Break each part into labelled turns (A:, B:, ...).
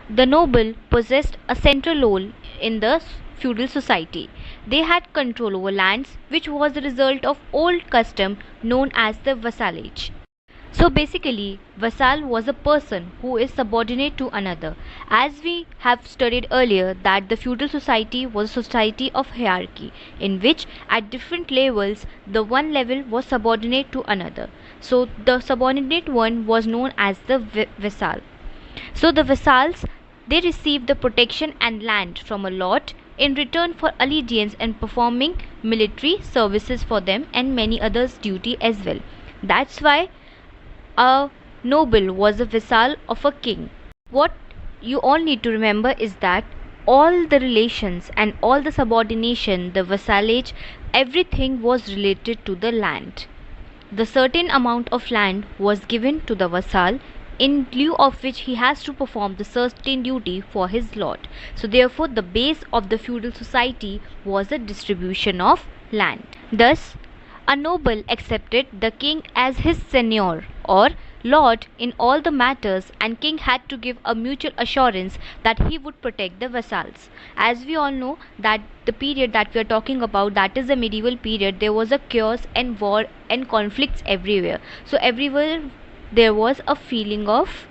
A: The noble possessed a central role in the feudal society. They had control over lands, which was the result of old custom known as the vassalage. So basically, vassal was a person who is subordinate to another. As we have studied earlier, that the feudal society was a society of hierarchy, in which at different levels, the one level was subordinate to another. So the subordinate one was known as the vassal. So the vassals, they received the protection and land from a lord in return for allegiance and performing military services for them and many others duty as well. That's why a noble was a vassal of a king. What you all need to remember is that all the relations and all the subordination, the vassalage, everything was related to the land. The certain amount of land was given to the vassal in lieu of which he has to perform the certain duty for his lord. So therefore the base of the feudal society was a distribution of land. Thus a noble accepted the king as his seigneur or lord in all the matters, and king had to give a mutual assurance that he would protect the vassals. As we all know that the period that we are talking about, that is the medieval period, there was a chaos and war and conflicts everywhere. So everywhere there was a feeling of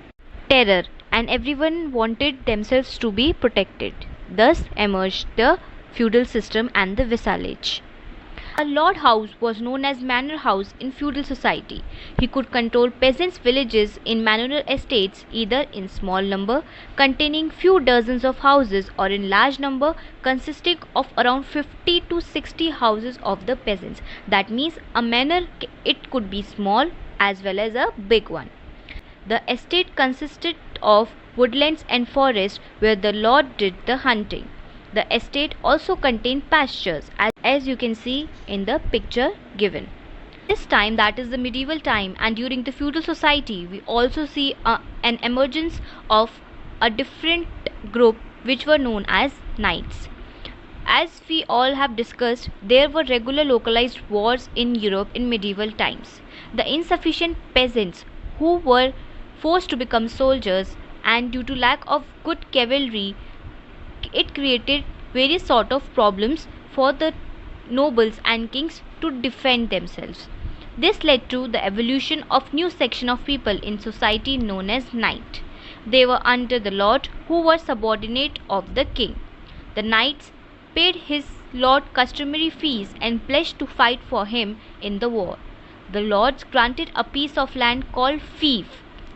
A: terror and everyone wanted themselves to be protected. Thus emerged the feudal system and the vassalage. A lord house was known as manor house in feudal society. He could control peasants' villages in manor estates either in small number containing few dozens of houses or in large number consisting of around 50 to 60 houses of the peasants. That means a manor, it could be small as well as a big one. The estate consisted of woodlands and forests where the lord did the hunting. The estate also contained pastures as you can see in the picture given. This time, that is the medieval time, and during the feudal society we also see an emergence of a different group which were known as knights. As we all have discussed, there were regular localized wars in Europe in medieval times. The insufficient peasants who were forced to become soldiers, and due to lack of good cavalry, it created various sort of problems for the nobles and kings to defend themselves. This led to the evolution of new section of people in society known as knight. They were under the lord who were subordinate of the king. The knights paid his lord customary fees and pledged to fight for him in the war. The lords granted a piece of land called fief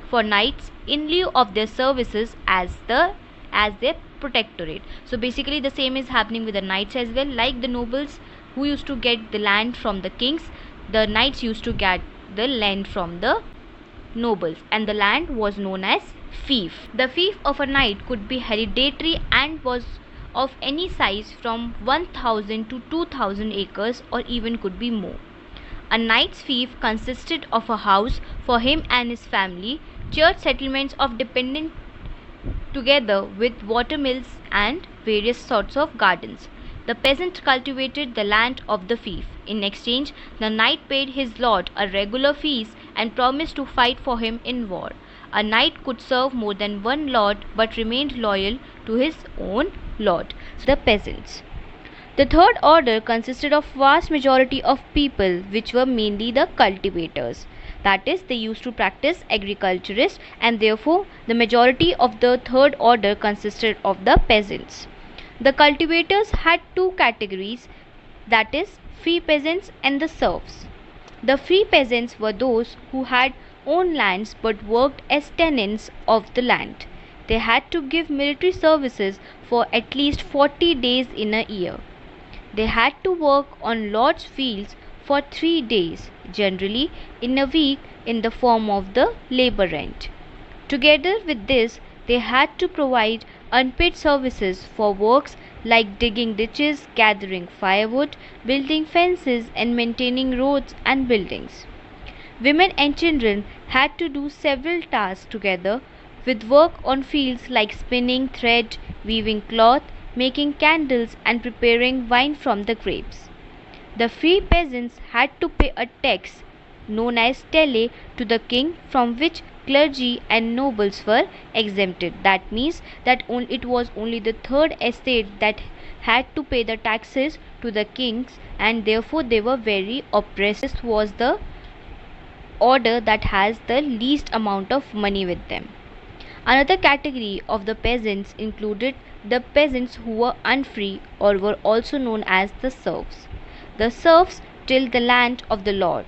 A: for knights in lieu of their services as their protectorate. So basically the same is happening with the knights as well. Like the nobles who used to get the land from the kings, the knights used to get the land from the nobles, and the land was known as fief. The fief of a knight could be hereditary and was of any size from 1000 to 2000 acres or even could be more. A knight's fief consisted of a house for him and his family, church settlements of dependent together with watermills and various sorts of gardens. The peasant cultivated the land of the fief. In exchange, the knight paid his lord a regular fees and promised to fight for him in war. A knight could serve more than one lord but remained loyal to his own lord. The peasants. The third order consisted of vast majority of people which were mainly the cultivators. That is, they used to practice agriculturists, and therefore the majority of the third order consisted of the peasants. The cultivators had two categories, that is, free peasants and the serfs. The free peasants were those who had owned lands but worked as tenants of the land. They had to give military services for at least 40 days in a year. They had to work on lord's fields for 3 days, generally in a week, in the form of the labor rent. Together with this, they had to provide unpaid services for works like digging ditches, gathering firewood, building fences, and maintaining roads and buildings. Women and children had to do several tasks together with work on fields like spinning thread, weaving cloth, making candles, and preparing wine from the grapes. The free peasants had to pay a tax known as stele to the king, from which clergy and nobles were exempted. That means that it was only the third estate that had to pay the taxes to the kings, and therefore they were very oppressed. This was the order that has the least amount of money with them. Another category of the peasants included the peasants who were unfree or were also known as the serfs. The serfs tilled the land of the lord.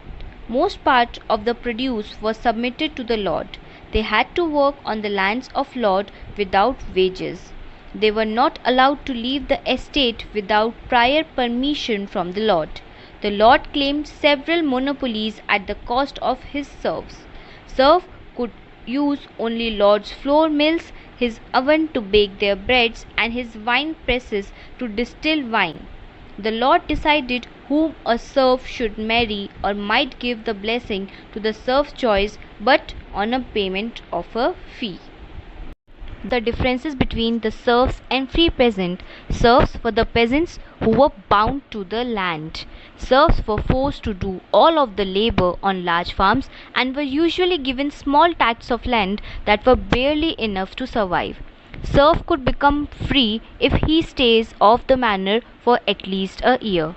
A: Most part of the produce was submitted to the lord. They had to work on the lands of lord without wages. They were not allowed to leave the estate without prior permission from the lord. The lord claimed several monopolies at the cost of his serfs. Serf could use only lord's flour mills, his oven to bake their breads, and his wine presses to distill wine. The lord decided whom a serf should marry or might give the blessing to the serf's choice, but on a payment of a fee. The differences between the serfs and free peasant. Serfs were the peasants who were bound to the land. Serfs were forced to do all of the labor on large farms and were usually given small tracts of land that were barely enough to survive. Serf could become free if he stays off the manor for at least a year.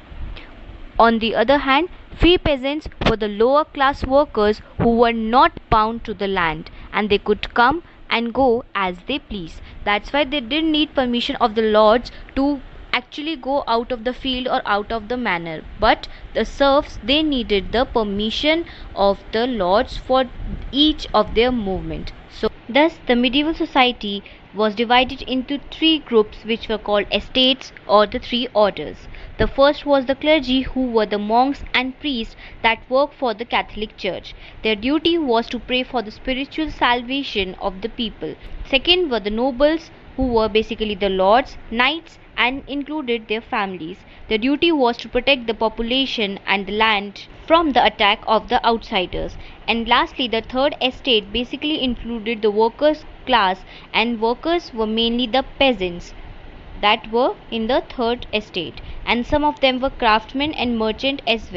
A: On the other hand, free peasants were the lower class workers who were not bound to the land, and they could come and go as they please. That's why they didn't need permission of the lords to actually go out of the field or out of the manor. But the serfs, they needed the permission of the lords for each of their movement. So thus the medieval society was divided into three groups, which were called estates or the three orders. The first was the clergy, who were the monks and priests that worked for the Catholic Church. Their duty was to pray for the spiritual salvation of the people. Second were the nobles, who were basically the lords, knights, and included their families. Their duty was to protect the population and the land from the attack of the outsiders. And lastly, the third estate basically included the workers class, and workers were mainly the peasants that were in the third estate, and some of them were craftsmen and merchant as well.